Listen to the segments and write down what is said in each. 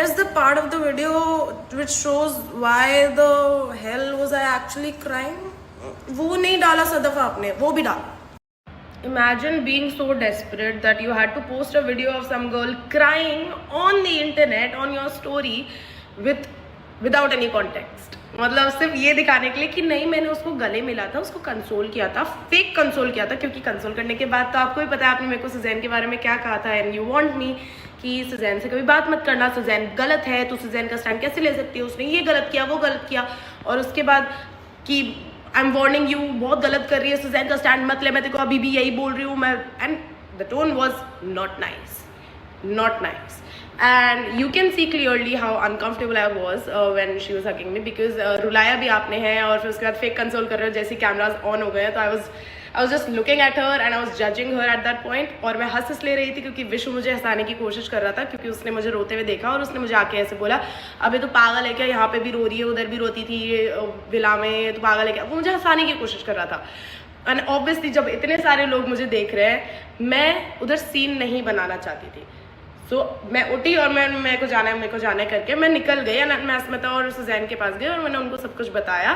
there's the part of the video which shows why the hell was I actually crying. वो नहीं डाला सदफ आपने, वो भी डाला. Imagine being so desperate that you had to post a video of some girl crying on the internet on your story without any context. मतलब सिर्फ ये दिखाने के लिए कि नहीं मैंने उसको गले मिला था, उसको कंसोल किया था, फेक कंसोल किया था, क्योंकि कंसोल करने के बाद तो आपको ही पता है आपने मेरे को सुजैन के बारे में क्या कहा था. एंड यू वांट मी कि सुजैन से कभी बात मत करना, सुजैन गलत है, तो सुजैन का स्टैंड कैसे ले सकती है, उसने ये गलत किया वो गलत किया. और उसके बाद कि आई एम वार्निंग यू, बहुत गलत कर रही है, सुजैन का स्टैंड मत ले, मैं तेरे को अभी भी यही बोल रही हूँ मैं. And the tone was not nice. And you can see clearly how uncomfortable I was when she was hugging me, because रुलाया भी आपने है और फिर उसके बाद फेक कंसोल कर रहे हो जैसे कैमराज ऑन हो गए. तो I was just looking at her and I was judging her at that point. और मैं हंस ले रही थी क्योंकि विशु मुझे हंसाने की कोशिश कर रहा था, क्योंकि उसने मुझे रोते हुए देखा और उसने मुझे आके ऐसे बोला अबे तो पागल है क्या, यहाँ पे भी रो रही है, उधर भी रोती थी विला में, तो पागल है क्या. वो मुझे हंसाने की कोशिश कर रहा था. एंड ऑब्वियसली जब इतने सारे लोग मुझे देख रहे हैं, मैं उधर सीन नहीं बनाना चाहती थी. So, मैं उठी और मेरे को जाना है करके मैं निकल गई. मैं अस्मिता और सुजैन के पास गई और मैंने उनको सब कुछ बताया.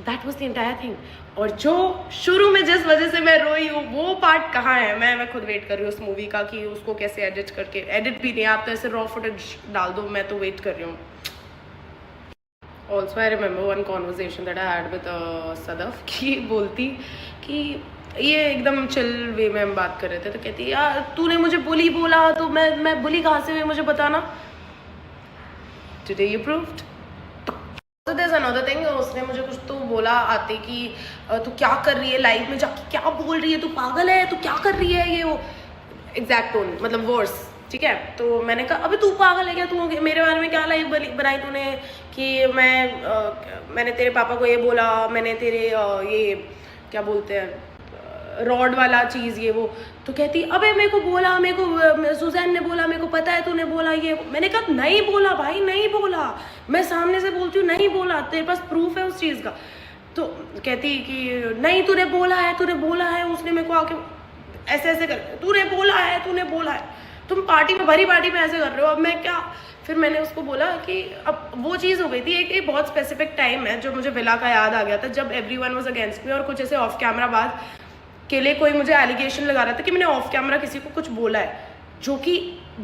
That was the entire thing. और जो शुरू में जिस वजह से मैं रोई हूँ वो पार्ट कहाँ है, मैं खुद वेट कर रही हूँ उस मूवी का कि उसको कैसे एडिट करके, एडिट भी नहीं, आप तो ऐसे रॉ फुटेज डाल दो, मैं तो वेट कर रही हूँ. Also I remember one conversation that I had with Sadaf की बोलती कि ये एकदम चिल वे में हम बात कर रहे थे, तो कहती यार तूने मुझे बुली बोला, तो मैं बुली कहाँ से हुई मुझे बताना. Today you proved. So there's another thing, उसने मुझे कुछ तो बोला आते कि तू क्या कर रही है लाइफ में जाके, क्या बोल रही है, तू पागल है, तू क्या कर रही है, ये वो एग्जैक्ट टोन मतलब वर्स. ठीक है, तो मैंने कहा अबे तू पागल है क्या, तू मेरे बारे में क्या लाइफ बनाई तूने कि मैंने तेरे पापा को ये बोला, मैंने तेरे ये क्या बोलते हैं रॉड वाला चीज़ ये वो. तो कहती अबे मेरे को बोला, मेरे को सुजैन ने बोला, मेरे को पता है तूने बोला ये. मैंने कहा नहीं बोला भाई, नहीं बोला, मैं सामने से बोलती हूँ नहीं बोला, तेरे पास प्रूफ है उस चीज़ का. तो कहती कि नहीं तूने बोला है, उसने मेरे को आके ऐसे कर, तूने बोला है, तुम पार्टी में भरी पार्टी में ऐसे कर रहे हो, अब मैं क्या. फिर मैंने उसको बोला कि अब वो चीज़ हो गई थी, एक बहुत स्पेसिफिक टाइम है जो मुझे विला का याद आ गया था, जब एवरीवन वाज अगेंस्ट मी और कुछ ऐसे ऑफ कैमरा बात के लिए कोई मुझे एलिगेशन लगा रहा था कि मैंने ऑफ कैमरा किसी को कुछ बोला है, जो कि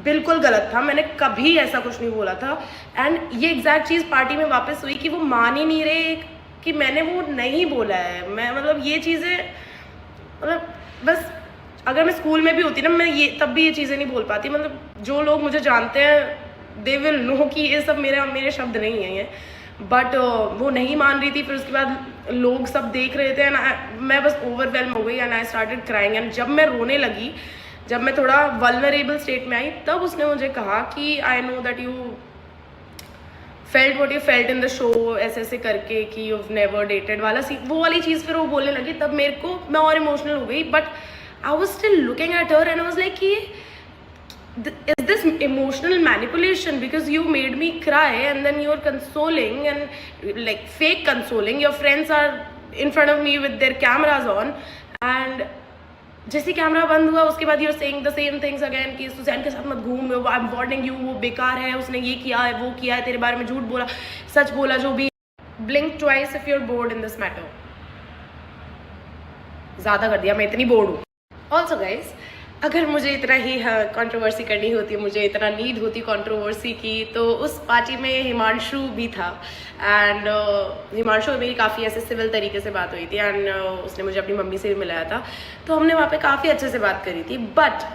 बिल्कुल गलत था. मैंने कभी ऐसा कुछ नहीं बोला था. एंड ये एग्जैक्ट चीज़ पार्टी में वापस हुई कि वो मान ही नहीं रहे कि मैंने वो नहीं बोला है. मैं मतलब ये चीज़ें मतलब बस अगर मैं स्कूल में भी होती ना, मैं ये तब भी ये चीज़ें नहीं बोल पाती. मतलब जो लोग मुझे जानते हैं दे विल नो कि ये सब मेरे शब्द नहीं हैं ये. बट वो नहीं मान रही थी. फिर उसके बाद लोग सब देख रहे थे एंड मैं बस ओवरवेल्म हो गई and I started crying. And जब मैं रोने लगी, जब मैं थोड़ा वल्नरेबल स्टेट में आई, तब उसने मुझे कहा कि I know that you felt what you felt in the show, ऐसे करके कि यू हैव नेवर डेटेड वाला वो वाली चीज़ फिर वो बोलने लगी. तब मेरे को मैं और इमोशनल हो गई. But I was still looking at her and I was like कि is this emotional manipulation, because you made me cry and then you're consoling and like fake consoling, your friends are in front of me with their cameras on and जैसे camera बंद हुआ उसके बाद you're saying the same things again कि Suzanne के साथ मत घूम, I'm warning you, वो बेकार है, उसने ये किया है वो किया है, तेरे बारे में झूठ बोला सच बोला जो भी. blink twice if you're bored in this matter. ज़्यादा कर दिया, मैं इतनी बोर्ड हूँ. also guys, अगर मुझे इतना ही कंट्रोवर्सी करनी होती, मुझे इतना नीड होती कंट्रोवर्सी की, तो उस पार्टी में हिमांशु भी था. एंड हिमांशु मेरी काफ़ी ऐसे सिविल तरीके से बात हुई थी एंड उसने मुझे अपनी मम्मी से भी मिलाया था, तो हमने वहाँ पे काफ़ी अच्छे से बात करी थी. बट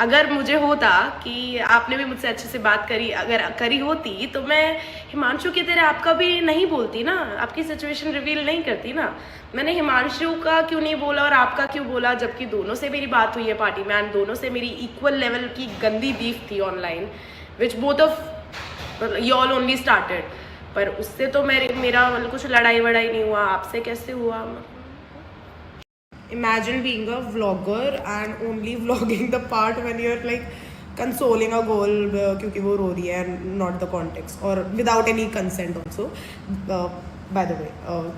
अगर मुझे होता कि आपने भी मुझसे अच्छे से बात करी, अगर करी होती, तो मैं हिमांशु की तरह आपका भी नहीं बोलती ना, आपकी सिचुएशन रिवील नहीं करती ना. मैंने हिमांशु का क्यों नहीं बोला और आपका क्यों बोला, जबकि दोनों से मेरी बात हुई है पार्टी में एंड दोनों से मेरी इक्वल लेवल की गंदी बीफ थी online, which both of you all only started. पर उससे तो मेरा मतलब कुछ लड़ाई वड़ाई नहीं हुआ. आपसे कैसे हुआ? Imagine being a vlogger and only vlogging the part when you're like consoling a girl क्योंकि वो रो रही है and not the context or without any consent also. By the way,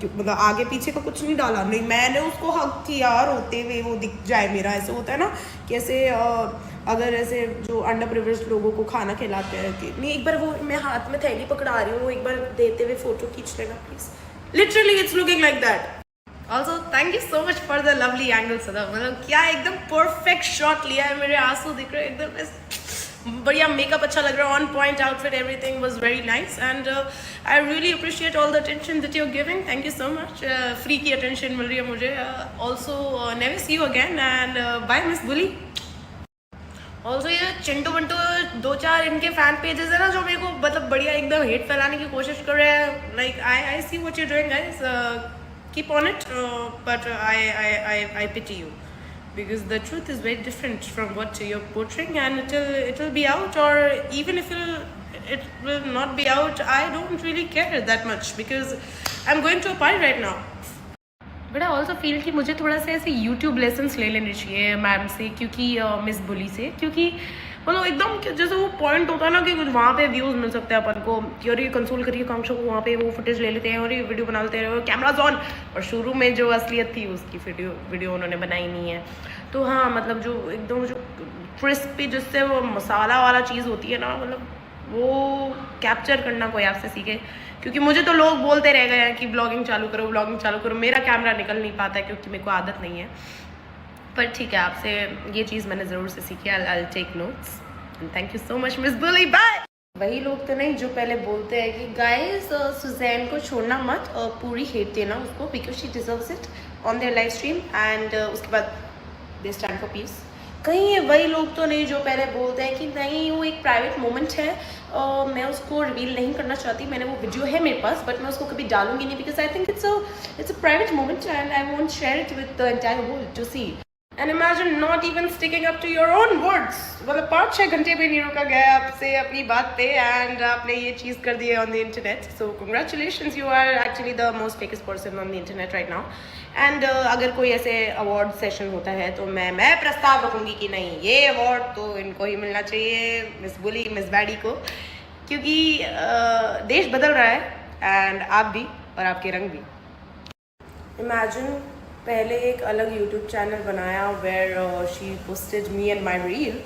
मतलब आगे पीछे का कुछ नहीं डाला, नहीं मैंने उसको हक किया रोते हुए वो दिख जाए मेरा, ऐसे होता है ना कि ऐसे अगर ऐसे जो अंडर प्रिविलेज्ड लोगों को खाना खिलाते हैं कि नहीं, एक बार वो मैं हाथ में थैली पकड़ा रही हूँ, एक बार देते हुए फोटो खींच लेगा please. Literally it's looking like that. Also thank you so much for the lovely angle सदा. मतलब क्या एकदम परफेक्ट शॉट लिया है, मेरे आंसू दिख रहे हैं एकदम बढ़िया, मेकअप अच्छा लग रहा है, on point outfit, everything was very nice and I really appreciate all the attention that you are giving. Thank you so much. Free की अटेंशन मिल रही है मुझे. Also never see you again and bye Miss Bully. Also ये चिंटू बंटू 2-4 इनके fan pages है ना जो मेरे को मतलब बढ़िया एकदम हेट फैलाने की कोशिश कर रहे हैं. Like I see what you doing guys. Keep on it, but I pity you because the truth is very different from what you're portraying, and it will be out, or even if it will not be out, I don't really care that much because I'm going to a party right now. But I also feel कि मुझे थोड़ा सा ऐसे YouTube lessons ले लेने चाहिए ma'am से, क्योंकि मिस बुली से, क्योंकि मतलब एकदम जैसे वो पॉइंट होता है ना कि वहाँ पे व्यूज़ मिल सकते हैं अपन को कि और ये कंसोल करिए कांक्षा को, वहाँ पे वो फुटेज ले लेते हैं और ये वीडियो बना लेते हैं, कैमराज ऑन. और शुरू में जो असलियत थी उसकी वीडियो उन्होंने बनाई नहीं है. तो हाँ मतलब जो एकदम जो क्रिस्पी जिससे वो मसाला वाला चीज़ होती है ना, मतलब वो कैप्चर करना कोई आपसे सीखे. क्योंकि मुझे तो लोग बोलते रह गए हैं कि ब्लॉगिंग चालू करो, ब्लॉगिंग चालू करो. मेरा कैमरा निकल नहीं पाता है क्योंकि मेरे को आदत नहीं है. पर ठीक है, आपसे ये चीज़ मैंने ज़रूर से सीखी. I take notes. Thank you so much Miss Bully. Bye. वही लोग तो नहीं जो पहले बोलते हैं कि गाइस सुजैन को छोड़ना मत, पूरी हेट देना उसको because she deserves it on their live stream, and उसके बाद दे स्टैंड फॉर पीस. कहीं वही लोग तो नहीं जो पहले बोलते हैं कि नहीं वो एक प्राइवेट मोमेंट है, मैं उसको रिवील नहीं करना चाहती, मैंने वो वीडियो है मेरे पास बट मैं उसको कभी डालूंगी नहीं because I think it's a private moment and I won't share it with the entire world to see. And imagine not even sticking up to your own words. मतलब 5-6 घंटे भी नहीं रुका गया आपसे अपनी बात पे एंड आपने ये चीज़ कर दी है on the internet. So congratulations, you are actually the most fakest person on the internet right now. And अगर कोई ऐसे अवार्ड सेशन होता है तो मैं प्रस्ताव रखूँगी कि नहीं, ये अवार्ड तो इनको ही मिलना चाहिए, मिस बुली, मिस बैडी को, क्योंकि देश बदल रहा है एंड आप भी और आपके रंग भी. इमेजिन पहले एक अलग यूट्यूब चैनल बनाया where she posted me and my reel,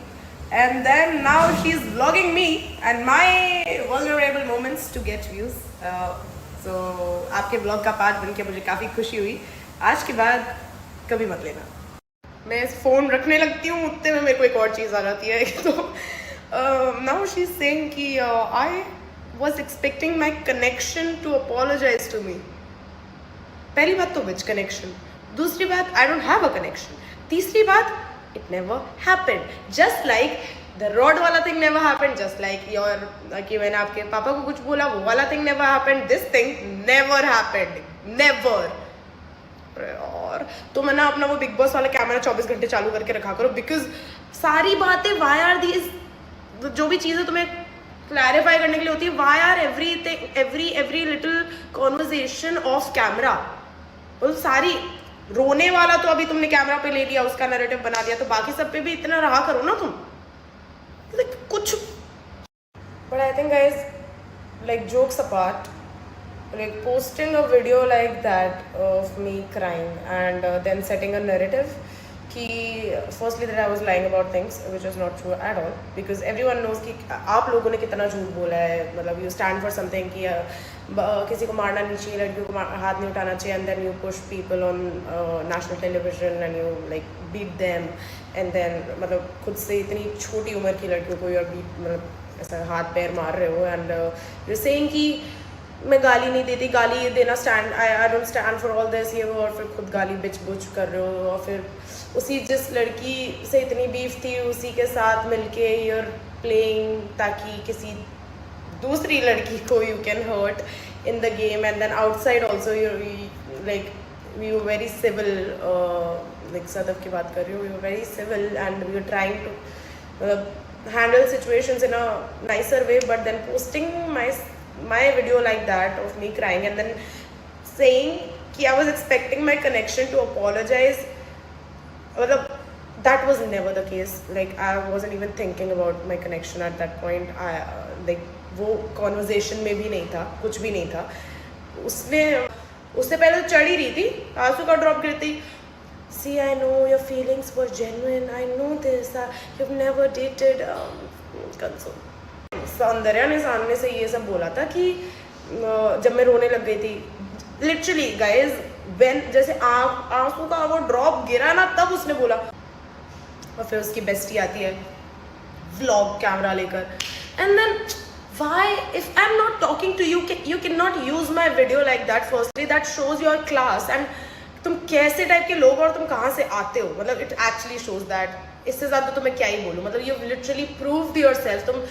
and then now she is vlogging me and my vulnerable moments to get views. So आपके ब्लॉग का पार्ट बन के मुझे काफ़ी खुशी हुई. आज के बाद कभी मत लेना. मैं फ़ोन रखने लगती हूँ उतने में मेरे को एक और चीज़ आ जाती है. तो नाउ शी इज सेइंग कि I was expecting my connection to apologize to me. पहली बात तो विच कनेक्शन, दूसरी बात I don't have a connection, तीसरी बात it never happened. Just like the rod वाला thing never happened, just like your कि मैंने आपके पापा को कुछ बोला वो वाला thing never happened, this thing never happened, never. और तो मैंने अपना वो बिग बॉस वाला कैमरा 24 घंटे चालू करके रखा करो बिकॉज सारी बातें वाई आर दीज, जो भी चीज़ें तुम्हें क्लैरिफाई करने के लिए होती है, why are every little conversation off camera. वो सारी रोने वाला तो अभी तुमने कैमरा पे ले लिया, उसका नैरेटिव बना दिया, तो बाकी सब पे भी इतना रहा करो ना तुम. कुछ but I think guys, like jokes apart, like posting a video like that of me crying and then setting a narrative कि firstly that I was lying about things which was not true at all because everyone knows कि आप लोगों ने कितना झूठ बोला है. मतलब you stand for something कि किसी को मारना नहीं चाहिए, लड़कियों को हाथ नहीं उठाना चाहिए, and then you push people on national television and you like beat them and then मतलब खुद से इतनी छोटी उम्र की लड़कियों को you beat, मतलब ऐसा हाथ पैर मार रहे हो and you're saying कि मैं गाली नहीं देती, गाली देना stand, I don't stand for all this, ये वो, और फिर खुद गाली बिच बुच कर रहे हो. और फिर उसी जिस लड़की से इतनी बीफ थी उसी के साथ मिलके यूर प्लेइंग ताकि किसी दूसरी लड़की को you can hurt in the game and then outside also you like you very civil. Like Sadaf की बात कर रही हूँ, you very civil and you trying to handle situations in a nicer way, but then posting my video like that of me crying and then saying कि I was expecting my connection to apologize, मतलब that was never the case. Like I wasn't even thinking about my connection at that point. I like वो conversation में भी नहीं था, कुछ भी नहीं था. उससे पहले तो चढ़ ही रही थी, आंसू का ड्रॉप गिरती, see, I know your feelings were genuine. I know this. You've never dated console. Soundarya ने सामने से ये सब बोला था कि जब मैं रोने लग गई थी, लिटरली गाइज, व्हेन जैसे आंसू का वो ड्रॉप गिरा ना, तब उसने बोला। और फिर उसकी बेस्टी आती है व्लॉग कैमरा लेकर, and then why if I'm not talking to you, you cannot use my video like that. Firstly, that shows your class and तुम कैसे टाइप के लोग और तुम कहाँ से आते हो, मतलब it actually shows that. इससे ज़्यादा तो मैं क्या ही बोलूँ, मतलब you literally proved yourself. तुम